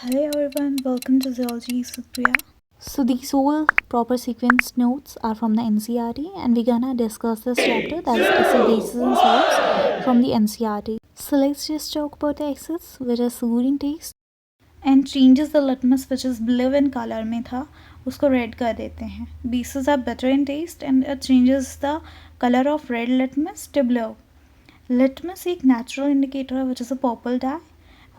Hello everyone, welcome to Zoology Supriya. So these all proper sequence notes are from the NCERT and we're gonna discuss this chapter, that is acid bases and salts from the NCERT. So let's just talk about the acids which are sour in taste and changes the litmus which is blue in color में था उसको red कर देते हैं. Bases are bitter in taste and it changes the color of red litmus to blue. Litmus एक natural indicator है which is a purple dye.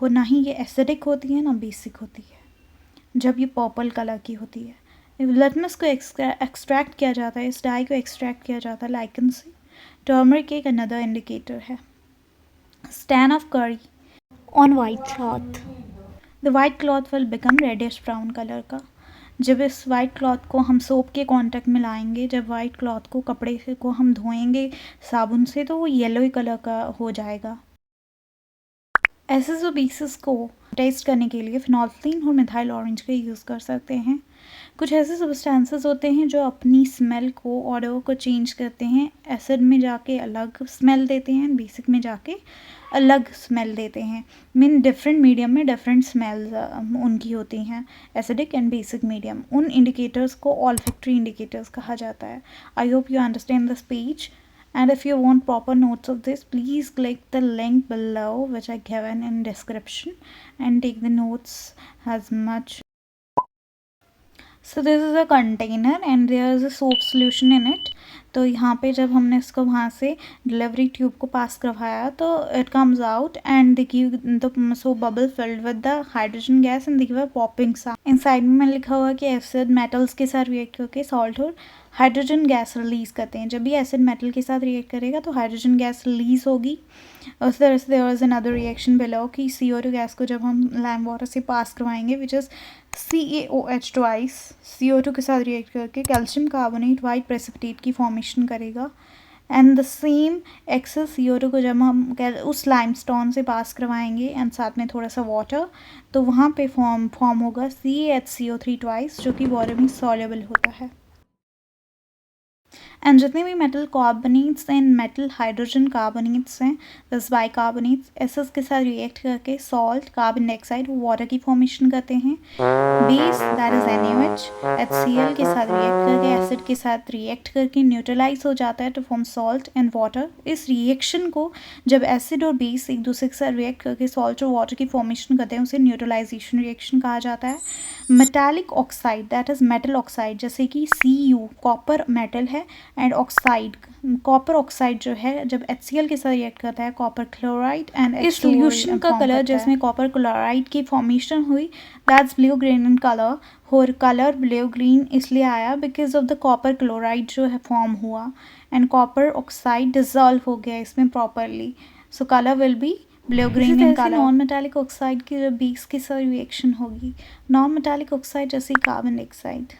वो ना ही ये एसिडिक होती है ना बेसिक होती है जब ये पर्पल कलर की होती है. लिटमस को एक्सट्रैक्ट किया जाता है, इस डाई को एक्सट्रैक्ट किया जाता है लाइकन से. टर्मरिक एक अनदर इंडिकेटर है. Stain of curry on white cloth, the white cloth will become reddish brown colour का. जब इस वाइट क्लॉथ को हम सोप के कांटेक्ट में लाएंगे, जब वाइट क्लॉथ को कपड़े से को हम धोएंगे साबुन से, तो वो येलो कलर का हो जाएगा. एसिड्स और बेसिस को टेस्ट करने के लिए फिनोल्फथीन और मिथाइल ऑरेंज का यूज़ कर सकते हैं. कुछ ऐसे सब्सटेंसेस होते हैं जो अपनी स्मेल को, ऑडर को चेंज करते हैं. एसिड में जाके अलग स्मेल देते हैं, बेसिक में जाके अलग स्मेल देते हैं. मीन डिफरेंट मीडियम में डिफरेंट स्मेल्स उनकी होती हैं, एसिडिक एंड बेसिक मीडियम. उन इंडिकेटर्स को ऑल्फैक्टरी इंडिकेटर्स कहा जाता है. I hope you understand this page. And if you want proper notes of this, please click the link below which I given in description and take the notes as much. So this is a container and there is a soap solution in it. तो यहाँ पे जब हमने इसको वहाँ से delivery tube को पास करवाया तो it comes out and they give the soap bubble filled with the hydrogen gas and they give a popping sound. In side में लिखा हुआ कि एसिड मेटल्स के साथ रिएक्ट करके सॉल्ट और हाइड्रोजन गैस रिलीज़ करते हैं. जब भी एसिड मेटल के साथ रिएक्ट करेगा तो हाइड्रोजन गैस रिलीज़ होगी. उस तरह से there is another reaction below कि CO2 गैस को जब हम लाइम वाटर से पास करवाएंगे which is CaOH twice, CO2 के साथ रिएक्ट करके कैल्शियम कार्बोनेट वाइट प्रेसिपिटेट की फॉर्मेशन करेगा. And the same excess CO2 को जब हम उस लाइमस्टोन से पास करवाएंगे एंड साथ में थोड़ा सा वाटर, तो वहाँ पे फॉर्म होगा CaHCO3 ट्वाइस जो कि वाटर में सॉल्युबल होता है. एंड जितने भी metal carbonates and metal hydrogen carbonates हैं, दस बाइकार्बोनेट्स एसिड्स के साथ रिएक्ट करके सॉल्ट, कार्बन डाइऑक्साइड, वाटर की फॉर्मेशन करते हैं. Base that is NaOH HCl के साथ रिएक्ट करके एसिड के साथ रिएक्ट करके न्यूट्रलाइज हो जाता है to form salt and water. इस रिएक्शन को जब एसिड और बेस एक दूसरे के साथ रिएक्ट करके सॉल्ट और वाटर की फॉर्मेशन करते हैं उसे न्यूट्रलाइजेशन रिएक्शन कहा जाता है. Metallic oxide that is metal oxide जैसे कि Cu कॉपर मेटल है एंड ऑक्साइड कॉपर ऑक्साइड जो है जब HCl के साथ रिएक्ट करता है कॉपर क्लोराइड एंड इस सोल्यूशन का कलर जिसमें कॉपर क्लोराइड की फॉर्मेशन हुई that's blue green in colour. और कलर ब्लू ग्रीन इसलिए आया because of the copper chloride जो है फॉर्म हुआ एंड कॉपर ऑक्साइड डिजॉल्व हो गया इसमें properly. So colour will be blue green in colour. Non metallic oxide की जब बेस के साथ रिएक्शन होगी, नॉन मेटालिक ऑक्साइड जैसे कार्बन डाइऑक्साइड.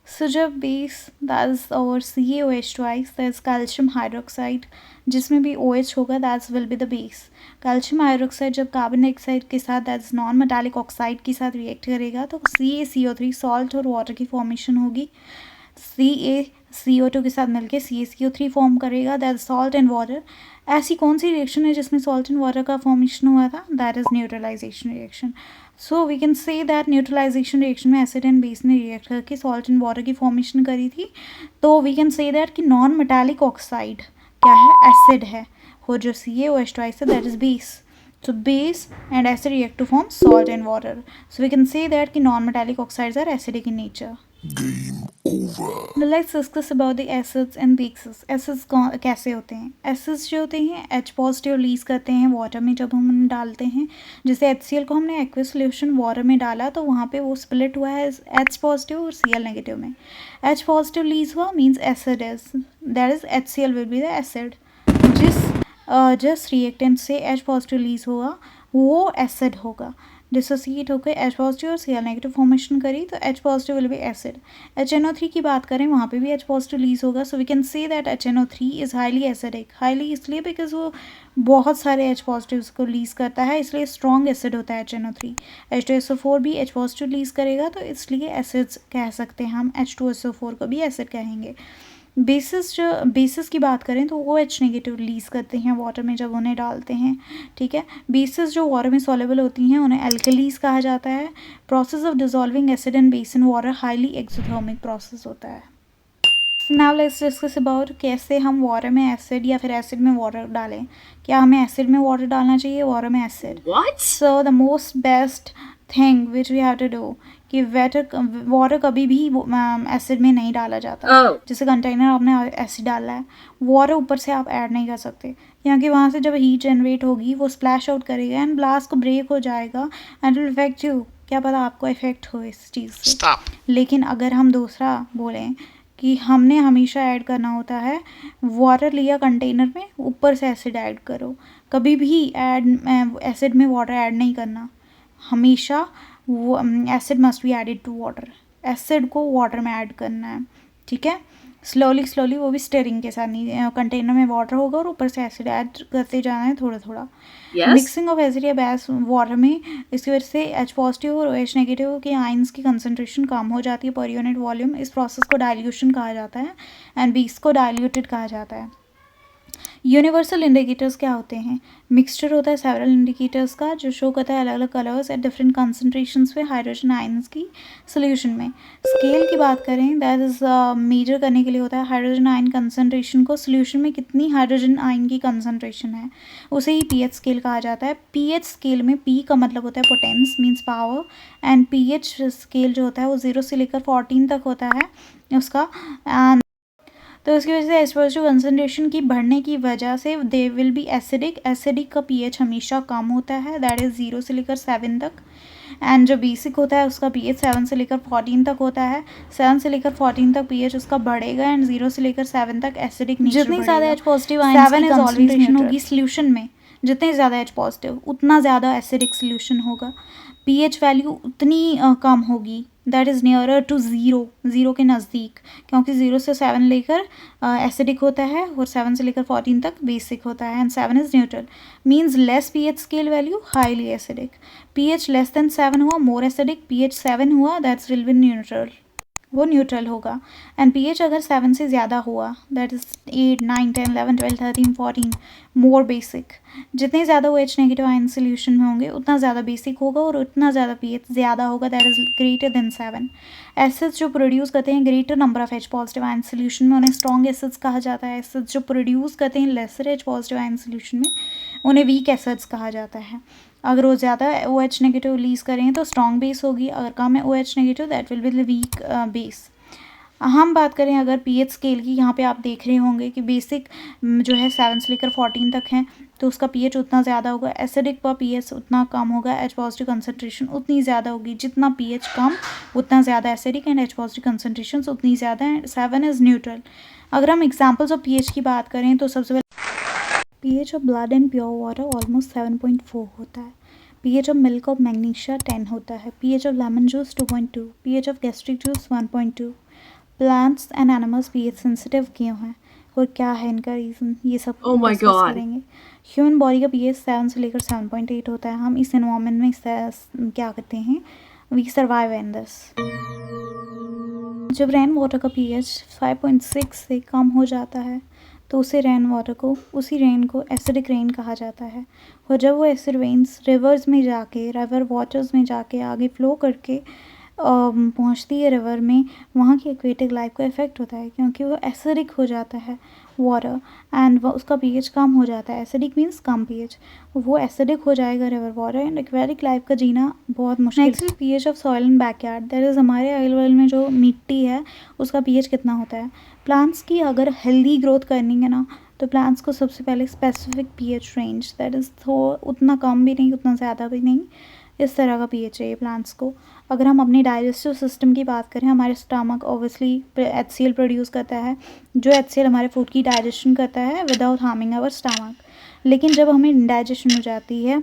सो जब बेस दैट्स और CaOH twice that's calcium hydroxide जिसमें भी OH होगा that's will be the base. Calcium hydroxide जब कार्बन डाइऑक्साइड के साथ दैट्स नॉन मेटालिक ऑक्साइड के साथ रिएक्ट करेगा तो CaCO3 सॉल्ट और वाटर की फॉर्मेशन होगी. CaCO2 के साथ मिलकर CaCO3 फॉर्म करेगा दैट्स सॉल्ट एंड वाटर. ऐसी कौन सी रिएक्शन है जिसमें सॉल्ट एंड वाटर का फॉर्मेशन हुआ था? That is neutralization reaction. So we can say that neutralization reaction में एसिड एंड बेस ने रिएक्ट करके सॉल्ट एंड वाटर की फॉर्मेशन करी थी. तो वी कैन से दैट कि नॉन मेटालिक ऑक्साइड क्या है? एसिड है. और जो CaOH ट्वाइस है that is base. So base and acid react to form salt and water. So we can say that कि non-metallic oxides are acidic in nature. Game over. Now let's discuss about the acids and bases. Acids कैसे होते हैं? Acids जो होते हैं H positive release करते हैं water में जब हम उन्हें डालते हैं. जैसे HCl को हमने एक्वस सोल्यूशन वाटर में डाला तो वहाँ पे वो स्प्लिट हुआ है H पॉजिटिव और Cl नेगेटिव में. H पॉजिटिव रिलीज हुआ means acid is that is HCl will be the acid. जिस रिएक्टेंट से H पॉजिटिव रिलीज होगा वो एसिड होगा. डिसोसिएट होकर H पॉजिटिव और Cl नेगेटिव फॉर्मेशन करी तो H positive will be acid. HNO3 की बात करें वहाँ पे भी H पॉजिटिव रिलीज होगा. So we can say that HNO3 is highly acidic. Highly इसलिए बिकॉज वो बहुत सारे H पॉजिटिव को रिलीज करता है इसलिए स्ट्रॉन्ग एसिड होता है HNO3. H2SO4 भी H पॉजिटिव रिलीज करेगा तो इसलिए एसिड्स कह सकते हैं हम. H2SO4 को भी एसिड कहेंगे. बेसिस की बात करें तो ओ एच नेगेटिव रिलीज करते हैं वाटर में जब उन्हें डालते हैं, ठीक है। बेसिस जो वाटर में सॉलेबल होती हैं उन्हें एल्कलीज कहा जाता है। Process of dissolving acid and base in water highly exothermic process होता है। नाउ लेट्स डिस्कस अबाउट कैसे हम वाटर में एसिड या फिर एसिड में वाटर डालें। क्या हमें एसिड में वाटर डालना चाहिए, वाटर में acid? So the most best thing which we have to do कि वाटर कभी भी एसिड में नहीं डाला जाता। जैसे कंटेनर आपने एसिड डाला है, वाटर ऊपर से आप ऐड नहीं कर सकते, क्योंकि वहाँ से जब हीट जनरेट होगी वो स्प्लैश आउट करेगा एंड ग्लास को ब्रेक हो जाएगा एंड विल इफेक्ट यू। क्या पता आपको इफेक्ट हो इस चीज़ से। लेकिन अगर हम दूसरा बोलें कि हमने हमेशा ऐड करना होता है, वाटर लिया कंटेनर में, ऊपर से एसिड ऐड करो। कभी भी एसिड में वाटर ऐड नहीं करना, हमेशा वो acid must be added to water. Acid को वाटर में ऐड करना है, ठीक है। स्लोली वो भी स्टिरिंग के साथ, नहीं कंटेनर में वाटर होगा और ऊपर से एसिड ऐड करते जाना है थोड़ा थोड़ा। मिक्सिंग ऑफ एसिड या बेस वाटर में, इसकी वजह से एच पॉजिटिव और एच नेगेटिव के आयंस की कंसंट्रेशन कम हो जाती है पर यूनिट वॉल्यूम। इस प्रोसेस को डाइल्यूशन कहा जाता है एंड बेस को डाइल्यूटेड कहा जाता है। यूनिवर्सल इंडिकेटर्स क्या होते हैं? मिक्सचर होता है सेवरल इंडिकेटर्स का जो शो करता है अलग अलग कलर्स एट डिफरेंट कंसंट्रेशंस पे हाइड्रोजन आयंस की सोल्यूशन में। स्केल की बात करें, दैट इज मेजर करने के लिए होता है हाइड्रोजन आयन कंसंट्रेशन को, सोल्यूशन में कितनी हाइड्रोजन आयन की कंसंट्रेशन है, उसे ही पीएच स्केल कहा जाता है। पीएच स्केल में पी का मतलब होता है potence means power, and pH scale जो होता है वो 0 से लेकर 14 तक होता है उसका। तो उसकी वजह से एच पॉजिटिव कंसनट्रेशन की बढ़ने की वजह से दे विल बी एसिडिक का पीएच हमेशा कम होता है, दैट इज़ 0 से लेकर 7 तक। एंड जो बेसिक होता है उसका पीएच 7 से लेकर 14 तक होता है। 7 से लेकर 14 तक पीएच उसका बढ़ेगा एंड 0 से लेकर 7 तक एसिडिक नेचर बढ़ेगा। जितनी ज़्यादा एच पॉजिटिव आयंस की कंसंट्रेशन होगी सोल्यूशन में, जितने ज़्यादा एच पॉजिटिव उतना ज़्यादा एसिडिक सोल्यूशन होगा। पीएच वैल्यू उतनी कम होगी, that is nearer to zero के नज़दीक, क्योंकि 0 से 7 लेकर एसिडिक होता है और 7 से लेकर 14 तक बेसिक होता है and 7 is neutral. Means less pH scale value highly acidic, pH less than 7 हुआ मोर एसिडिक, पीएच 7 हुआ दैट्स विल बी न्यूट्रल, वो न्यूट्रल होगा। एंड पीएच अगर 7 से ज़्यादा हुआ दैट इज़ 8, 9, 10, 11, 12, 13, 14 मोर बेसिक। जितने ज़्यादा वो एच नेगेटिव आयन सोल्यूशन में होंगे उतना ज़्यादा बेसिक होगा और उतना ज़्यादा पीएच ज़्यादा होगा, that is greater than 7। Acids जो प्रोड्यूस करते हैं greater number of H positive ion solution में उन्हें स्ट्रॉन्ग एसिड्स कहा जाता है। एसिड्स जो प्रोड्यूस करते हैं lesser H positive ion solution में उन्हें वीक एसिड्स कहा जाता है। अगर वो ज़्यादा ओ एच नेगेटिव रिलीज़ करें तो स्ट्रॉन्ग बेस होगी, अगर कम है O H negative that will be the weak base. हम बात करें अगर पीएच स्केल की, यहाँ पे आप देख रहे होंगे कि बेसिक जो है 7 से लेकर 14 तक है तो उसका पीएच उतना ज़्यादा होगा, एसिडिक का पीएच उतना कम होगा, एच पॉजिटिव कंसंट्रेशन उतनी ज़्यादा होगी। जितना पीएच कम उतना ज़्यादा acidic and H positive concentration उतनी ज़्यादा एंड 7 इज़ न्यूट्रल। अगर हम एग्जाम्पल्स ऑफ पीएच की बात करें तो सबसे पहले pH of blood and pure water almost 7.4 होता है। PH of milk of magnesia 10 होता है। PH of lemon juice 2.2, pH of gastric juice 1.2। Plants and animals pH sensitive क्यों हैं और क्या है इनका रीज़न, ये सब डिस्कस करेंगे। ह्यूमन बॉडी का पीएच 7 से लेकर 7.8 होता है। हम इस एनवायरनमेंट में क्या करते हैं, वी सर्वाइव इन दिस। जब रेन वाटर का पीएच 5.6 से कम हो जाता है तो उसी रेन को एसिडिक रेन कहा जाता है। और जब वो एसिड रेन्स रिवर्स वाटर्स में जाके आगे फ्लो करके पहुंचती है रिवर में, वहाँ की एक्वेटिक लाइफ को इफ़ेक्ट होता है क्योंकि वो एसिडिक हो जाता है वाटर एंड उसका पीएच कम हो जाता है। एसिडिक मीन्स कम पीएच, वो एसिडिक हो जाएगा river water and aquatic life का जीना बहुत मुश्किल। Next pH of soil and backyard, that is हमारे अगल बगल में जो मिट्टी है उसका पीएच कितना होता है। प्लांट्स की अगर हेल्दी ग्रोथ करनी है ना तो प्लांट्स को सबसे पहले specific pH range, that is उतना कम भी नहीं उतना ज़्यादा भी नहीं, इस तरह का पीएच चाहिए प्लांट्स को। अगर हम अपने डाइजेस्टिव सिस्टम की बात करें, हमारे स्टमक ऑब्वियसली HCl प्रोड्यूस करता है, जो HCl हमारे फूड की डाइजेशन करता है विदाउट हार्मिंग आवर स्टमक। लेकिन जब हमें इंडाइजेशन हो जाती है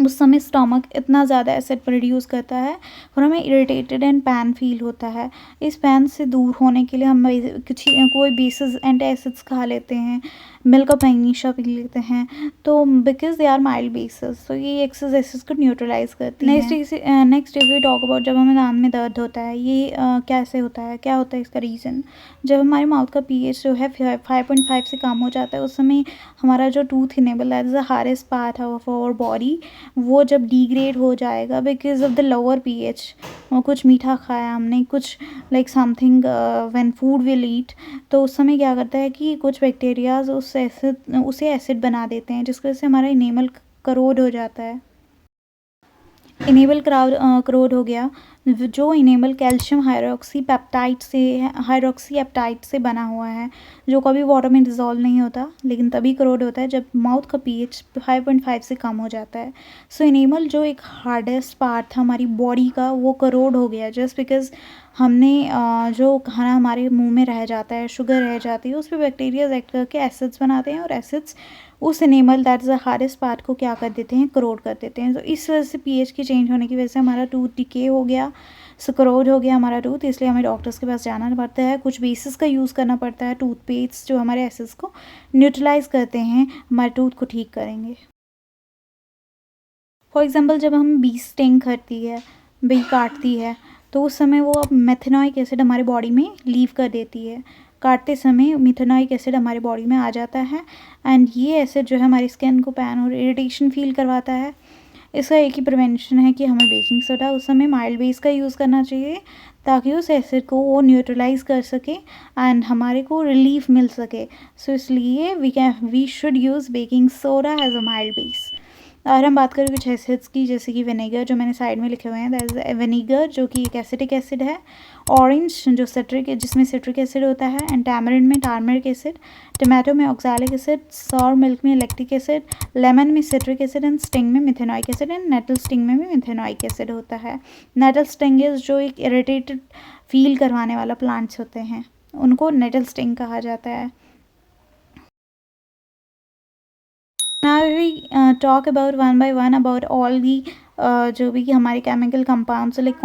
उस समय स्टमक इतना ज़्यादा एसिड प्रोड्यूस करता है और हमें इरिटेटेड एंड पैन फील होता है। इस पैन से दूर होने के लिए हम कुछ कोई बेसिस एंटी एसिड्स खा लेते हैं, मिल्क ऑफ मैग्नीशिया पी लेते हैं, तो because they are mild bases, तो ये एक्सेस एसिड्स को न्यूट्रलाइज करती हैं। Next if we talk about जब हमें दांत में दर्द होता है, ये कैसे होता है, क्या होता है इसका रीज़न। जब हमारे माउथ का पीएच जो है 5.5 से कम हो जाता है, उस समय हमारा जो tooth enamel that is the hardest part of our body, वो जब डिग्रेड हो जाएगा because of the lower pH, कुछ मीठा खाया हमने, कुछ like something when food will eat, तो उस समय क्या करता है कि कुछ बैक्टीरियाज उसे एसिड बना देते हैं, जिसकी वजह से हमारा इनेमल करोड हो जाता है। इनेबल करोड हो गया, जो इनेबल कैल्शियम हाइड्रोक्सी एप्टाइड से बना हुआ है, जो कभी वाटर में डिज़ोल्व नहीं होता, लेकिन तभी करोड होता है जब माउथ का पीएच 5.5 से कम हो जाता है। सो इनेबल जो एक हार्डेस्ट पार्ट था हमारी बॉडी का, वो करोड हो गया जस्ट बिकॉज हमने जो खाना हमारे मुंह में रह जाता है, शुगर रह जाती है, उस पर बैक्टीरिया एक्ट करके एसिड्स बनाते हैं, और एसिड्स उस animal that is the hardest part को क्या कर देते हैं, करोड कर देते हैं। तो इस वजह से पीएच की चेंज होने की वजह से हमारा टूथ डिके हो गया, स्क्रोज हो गया हमारा टूथ, इसलिए हमें डॉक्टर्स के पास जाना पड़ता है, कुछ बेसिस का यूज़ करना पड़ता है, टूथपेस्ट जो हमारे एसिड्स को न्यूट्रलाइज करते हैं, हमारे टूथ को ठीक करेंगे। फॉर एग्जाम्पल जब हम बी स्टिंग करती है, बी काटती है, तो उस समय वो मेथेनॉइक एसिड हमारे बॉडी में लीव कर देती है, काटते समय मिथेनॉइक एसिड हमारे बॉडी में आ जाता है, एंड ये एसिड जो है हमारी स्किन को पैन और इरिटेशन फील करवाता है। इसका एक ही प्रिवेंशन है कि हमें बेकिंग सोडा उस समय माइल्ड बेस का यूज़ करना चाहिए, ताकि उस एसिड को वो न्यूट्रलाइज कर सके एंड हमारे को रिलीफ मिल सके। सो इसलिए we should use baking soda as a mild base. और हम बात करें कुछ एसिड्स की, जैसे कि विनेगर जो मैंने साइड में लिखे हुए हैं, दैट इज़ विनेगर जो कि एक एसिटिक एसिड है, ऑरेंज जो जिसमें सिट्रिक एसिड होता है, एंड टैमरिंड में टार्मरिक एसिड, टमाटो में ऑक्सैलिक एसिड, सॉर मिल्क में लैक्टिक एसिड, लेमन में सिट्रिक एसिड, एंड स्टिंग में मिथेनॉइक एसिड, एंड नेटल स्टिंग में भी मिथेनॉइक एसिड होता है। नेटल स्टिंगेस जो एक इरिटेटेड फील करवाने वाला प्लांट्स होते हैं, उनको नेटल स्टिंग कहा जाता है। Now we talk about one by one about all the जो भी हमारे chemical compounds, like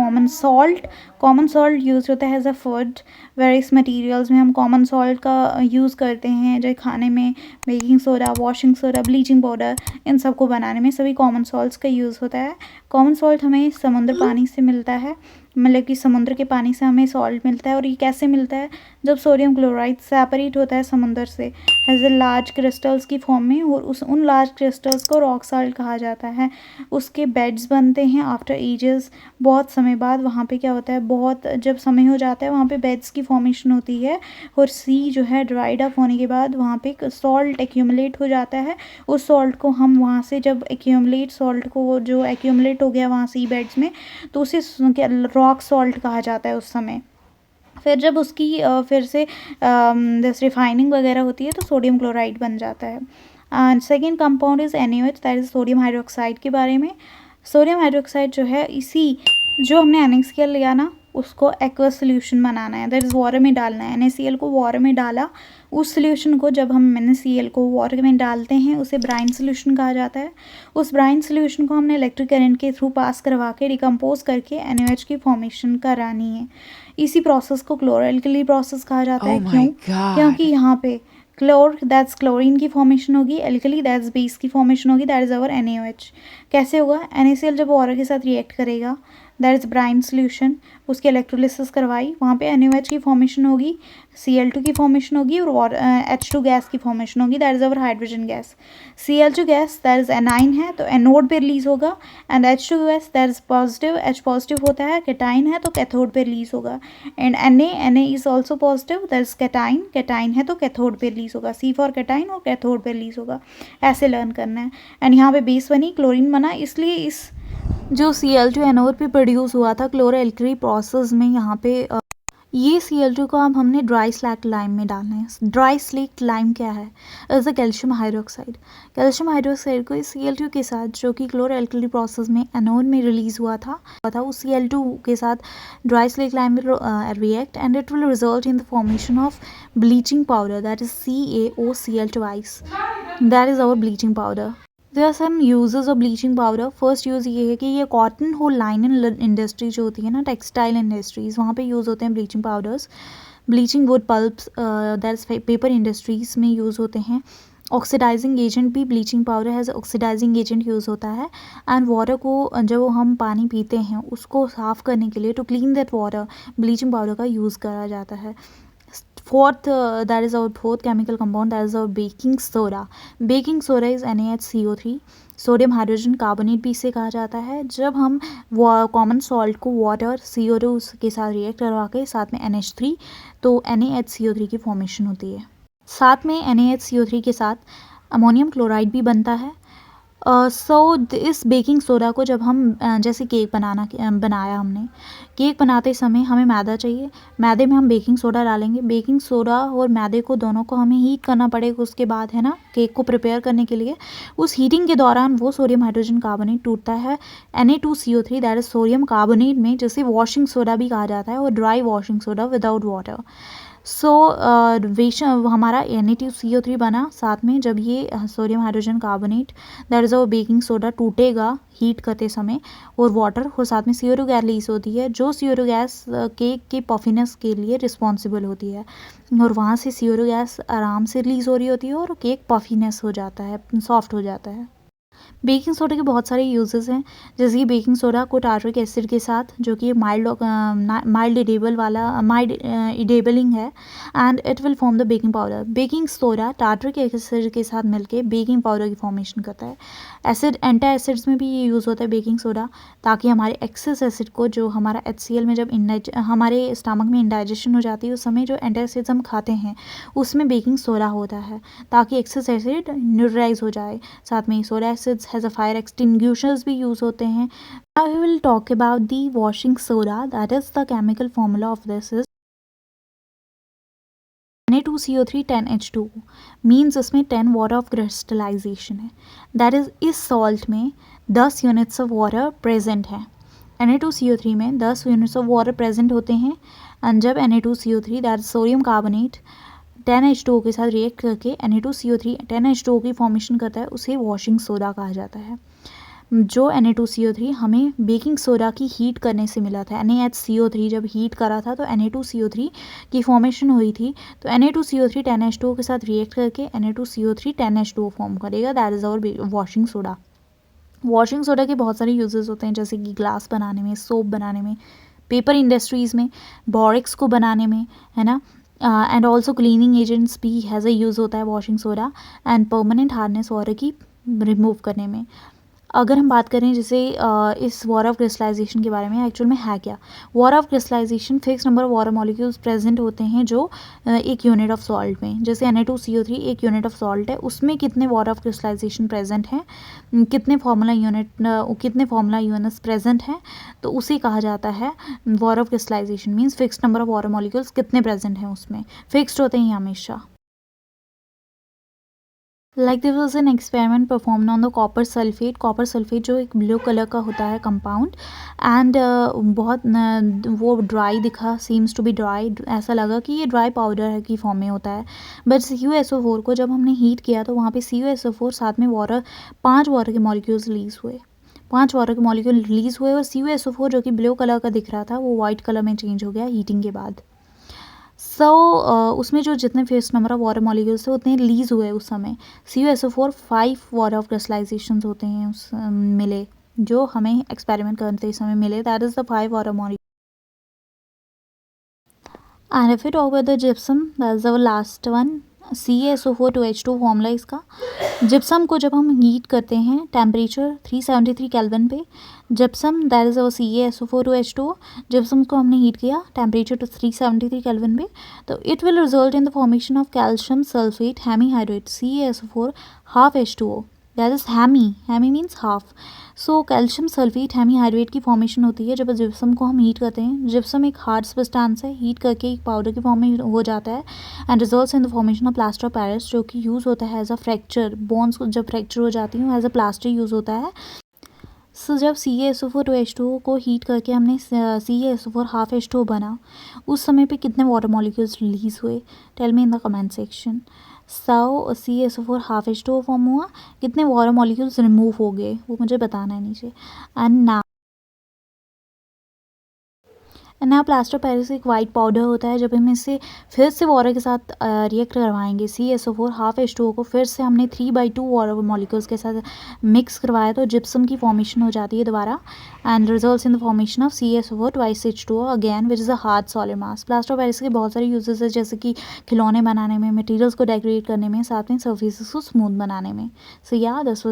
common salt use होता है as a food. Various materials में हम कॉमन सॉल्ट का यूज़ करते हैं, जो खाने में baking soda, washing soda, bleaching powder, इन सब को बनाने में सभी कॉमन सॉल्ट्स का यूज़ होता है। कॉमन सॉल्ट हमें समुद्र पानी से मिलता है, मतलब कि समुद्र के पानी से हमें सॉल्ट मिलता है, और ये कैसे मिलता है, जब सोडियम क्लोराइड सेपरेट होता है समुद्र से एज ए लार्ज क्रिस्टल्स की फॉर्म में, और उन लार्ज क्रिस्टल्स को रॉक सॉल्ट कहा जाता है। उसके बेड्स बनते हैं आफ्टर एजेस, बहुत समय बाद वहाँ पे क्या होता है, बहुत जब समय हो जाता है वहाँ पे बेड्स की फॉर्मेशन होती है, और सी जो है ड्राइड अप होने के बाद वहाँ पे सॉल्ट एक्यूमुलेट हो जाता है। उस सॉल्ट को हम वहाँ से जब सॉल्ट को जो एक्यूमुलेट हो गया वहाँ सी बेड्स में, तो उसे रॉक सॉल्ट कहा जाता है उस समय। फिर जब उसकी फिर से जैसे रिफाइनिंग वगैरह होती है, तो सोडियम क्लोराइड बन जाता है। And second compound is NaOH, that is sodium hydroxide के बारे में। सोडियम हाइड्रोक्साइड जो है, इसी जो हमने NaCl लिया ना, उसको एक्वस सोल्यूशन बनाना है, दैट इज़ वाटर में डालना है। NaCl को वाटर में डाला, उस सोल्यूशन को जब हम NaCl को वाटर में डालते हैं, उसे ब्राइन सोल्यूशन कहा जाता है। उस ब्राइन सोल्यूशन को हमने इलेक्ट्रिक करंट के थ्रू पास करवा के डिकम्पोज करके NaOH की फॉर्मेशन करानी है। इसी प्रोसेस को क्लोरोएल्कली प्रोसेस कहा जाता है। क्योंकि यहाँ पे दैट्स क्लोरीन की फॉर्मेशन होगी, एल्कली दैट्स बेस की फॉर्मेशन होगी, दैट इज़ अवर NaOH। कैसे होगा, NaCl जब वाटर के साथ रिएक्ट करेगा, दैट इज़ ब्राइन सोल्यूशन, उसकी इलेक्ट्रोलिसिस करवाई, वहाँ पे NaOH की फॉर्मेशन होगी, Cl2 की फॉर्मेशन होगी, और H2 गैस की फॉर्मेशन होगी, that is our hydrogen gas. Cl2 gas that is A9 है, तो एनोड पे रिलीज होगा, and H2 gas that is positive, H positive होता है, कैटाइन है, तो कैथोड पे रिलीज होगा। And Na is also positive, that is cation है, तो कैथोड पे रिलीज होगा। C फॉर कैटाइन, और कैथोड पे रिलीज होगा। ऐसे लर्न करना है। एंड यहाँ पे बेस बनी, क्लोरीन बना, इसलिए इस जो Cl2 एनोड पे प्रोड्यूस हुआ था क्लोरोएल्कली प्रोसेस में, यहाँ पे ये Cl2 को अब हमने ड्राई स्लैक्ड लाइम में डालना है। ड्राई स्लैक्ड लाइम क्या है, is a calcium hydroxide. Calcium hydroxide को इस Cl2 के साथ, जो कि क्लोरोएल्कली प्रोसेस में एनोड में रिलीज हुआ था उस Cl2 के साथ dry slaked lime will react, and it will result in the formation of bleaching powder, that is CaOCl twice, that is our bleaching powder. There are some uses of bleaching powder. First use ये है कि ये cotton हो linen industry जो होती है ना, textile industries, वहाँ पे यूज़ होते हैं bleaching powders. Bleaching wood pulps, that is paper industries में यूज़ होते हैं। ऑक्सीडाइजिंग एजेंट भी bleaching powder has oxidizing agent use होता है। एंड वाटर को जब हम पानी पीते हैं उसको साफ़ करने के लिए, to clean that water, bleaching powder का यूज़ करा जाता है। Fourth, that is our fourth chemical compound, that is our baking soda. Baking soda is NaHCO3, sodium hydrogen carbonate भी इसे कहा जाता है। जब हम कॉमन सॉल्ट को वाटर CO2 के साथ रिएक्ट करवा के साथ में NH3, तो NaHCO3 की फॉर्मेशन होती है। साथ में NaHCO3 के साथ अमोनियम क्लोराइड भी बनता है। इस बेकिंग सोडा को जब हम जैसे केक बनाया हमने, केक बनाते समय हमें मैदा चाहिए, मैदे में हम बेकिंग सोडा डालेंगे। बेकिंग सोडा और मैदे को दोनों को हमें हीट करना पड़ेगा उसके बाद, है ना, केक को प्रिपेयर करने के लिए। उस हीटिंग के दौरान वो सोडियम हाइड्रोजन कार्बोनेट टूटता है Na2CO3, that is sodium carbonate में, जिसे वॉशिंग सोडा भी कहा जाता है, और dry washing soda without water. So हमारा Na2CO3 बना। साथ में जब ये sodium hydrogen carbonate, that is our baking soda, टूटेगा हीट करते समय, और वाटर और साथ में CO2 गैस रिलीज होती है, जो CO2 गैस केक के पफिनेस के लिए रिस्पॉन्सिबल होती है, और वहाँ से CO2 गैस आराम से रिलीज़ हो रही होती है और केक पफिनेस हो जाता है, सॉफ्ट हो जाता है। बेकिंग सोडा के बहुत सारे यूजेस हैं, जैसे कि बेकिंग सोडा को टार्टरिक एसिड के साथ, जो कि माइल्ड इडेबलिंग है, and it will form the baking powder. Baking soda tartaric acid के साथ मिलके बेकिंग पाउडर की फॉर्मेशन करता है। एसिड एंटी एसिड्स में भी ये यूज़ होता है बेकिंग सोडा, ताकि हमारे एक्सेस एसिड को, जो हमारा HCl में जब हमारे स्टमक में इंडाइजेशन हो जाती है उस समय जो एंटी एसिड्स हम खाते हैं उसमें बेकिंग सोडा होता है, ताकि एक्सेस एसिड न्यूट्रलाइज हो जाए। साथ में soda acids has a fire extinguishers भी यूज़ होते हैं। Now we will talk about the washing soda, that is the chemical formula of this is Na2CO3 10H2, means इसमें 10 वाटर ऑफ क्रिस्टलाइजेशन है, that is इस salt में 10 units of water present है। Na2CO3 में 10 units of water present होते हैं, and जब Na2CO3 that sodium carbonate 10H2O के साथ रिएक्ट करके Na2CO3 10H2O की फॉर्मेशन करता है, उसे वॉशिंग सोडा कहा जाता है। जो Na2CO3 हमें बेकिंग सोडा की हीट करने से मिला था, NaHCO3 जब हीट करा था तो Na2CO3 की फॉर्मेशन हुई थी, तो Na2CO3 10H2O के साथ रिएक्ट करके Na2CO3 10H2O फॉर्म करेगा, that is our washing soda. Washing soda के बहुत सारे यूजेस होते हैं, जैसे कि ग्लास बनाने में, सोप बनाने में, पेपर इंडस्ट्रीज़ में, बोरिक्स को बनाने में, है ना, एंड ऑल्सो क्लीनिंग एजेंट्स भी हैज़ अ यूज़ होता है washing soda, and permanent hardness water की रिमूव करने में। अगर हम बात करें जैसे इस वाटर ऑफ क्रिस्टलाइजेशन के बारे में, एक्चुअल में है क्या water of crystallization? Fix number of water molecules present होते हैं जो एक यूनिट ऑफ सॉल्ट में, जैसे Na2CO3 एक यूनिट ऑफ सॉल्ट है, उसमें कितने वाटर ऑफ क्रिस्टलाइजेशन प्रेजेंट हैं, कितने फार्मूला यूनिट्स प्रेजेंट हैं, तो उसे कहा जाता है water of crystallization. Means fix number of water molecules कितने प्रेजेंट हैं उसमें, फिक्स्ड होते हैं हमेशा। Like this was an experiment perform on the copper sulphate. Copper sulphate जो एक ब्लू कलर का होता है कंपाउंड, एंड बहुत वो ड्राई दिखा, सीम्स टू बी ड्राई, ऐसा लगा कि ये ड्राई पाउडर की फॉर्म में होता है। बट CuSO4 को जब हमने हीट किया तो वहाँ पे CuSO4 साथ में वाटर, 5 वाटर के मॉलिक्यूल्स रिलीज़ हुए, 5 वाटर के मॉलिक्यूल रिलीज़ हुए, और CuSO4 जो कि ब्लू कलर का दिख रहा था वो वाइट कलर में चेंज हो गया हीटिंग के बाद। उसमें जो जितने fix number of water molecules थे उतने रिलीज़ हुए उस समय। CuSO4 5 वाटर ऑफ क्रिस्टलाइजेशन होते हैं उस मिले, जो हमें एक्सपेरिमेंट करते समय मिले, that is the 5 water molecule. And if you talk about the gypsum, that is our last one, CaSO4 2H2 formula इसका। जिप्सम को जब हम हीट करते हैं टेम्परेचर 373 केल्विन पे, gypsum that is our CaSO4 2H2, gypsum को हमने heat किया टेम्परेचर टू 373 केल्विन पे, तो it will result in the formation of calcium sulphate hemihydrate CaSO4 half H2O, that is hemi means half. So calcium sulphate hemihydrate की formation होती है जब gypsum को हम हीट करते हैं। जिप्सम एक हार्ड सब्सटेंस है, हीट करके एक पाउडर की फॉर्म में हो जाता है, and results in the formation of plaster of Paris, जो कि यूज़ होता है एज अ फ्रैक्चर, बोन्स जब फ्रैक्चर हो जाती हैं एज अ प्लास्टर यूज़ होता है। सो जब CaSO4 2H2O को हीट करके हमने CaSO4 हाफ H2O बना, उस समय पे कितने वाटर मॉलिक्यूल्स रिलीज़ हुए? Tell me in the comment section. So CaSO4 half H2O form हुआ, कितने वाटर मॉलिक्यूल्स रिमूव हो गए वो मुझे बताना है नीचे। And now plaster of Paris एक वाइट पाउडर होता है, जब हम इसे फिर से वाटर के साथ रिएक्ट करवाएंगे CaSO4 हाफ H2O को फिर से हमने 3/2 वाटर मॉलिक्यूल्स के साथ मिक्स करवाया तो जिप्सम की फॉर्मेशन हो जाती है दोबारा, and results in the formation of CaSO4 twice H2O again which is a hard solid mass. Plaster of Paris के बहुत सारे यूजेस है, जैसे कि खिलौने बनाने में, मटेरियल्स को डेकोरेट करने में, साथ में सर्फेसेस को स्मूथ बनाने में। सो या दिस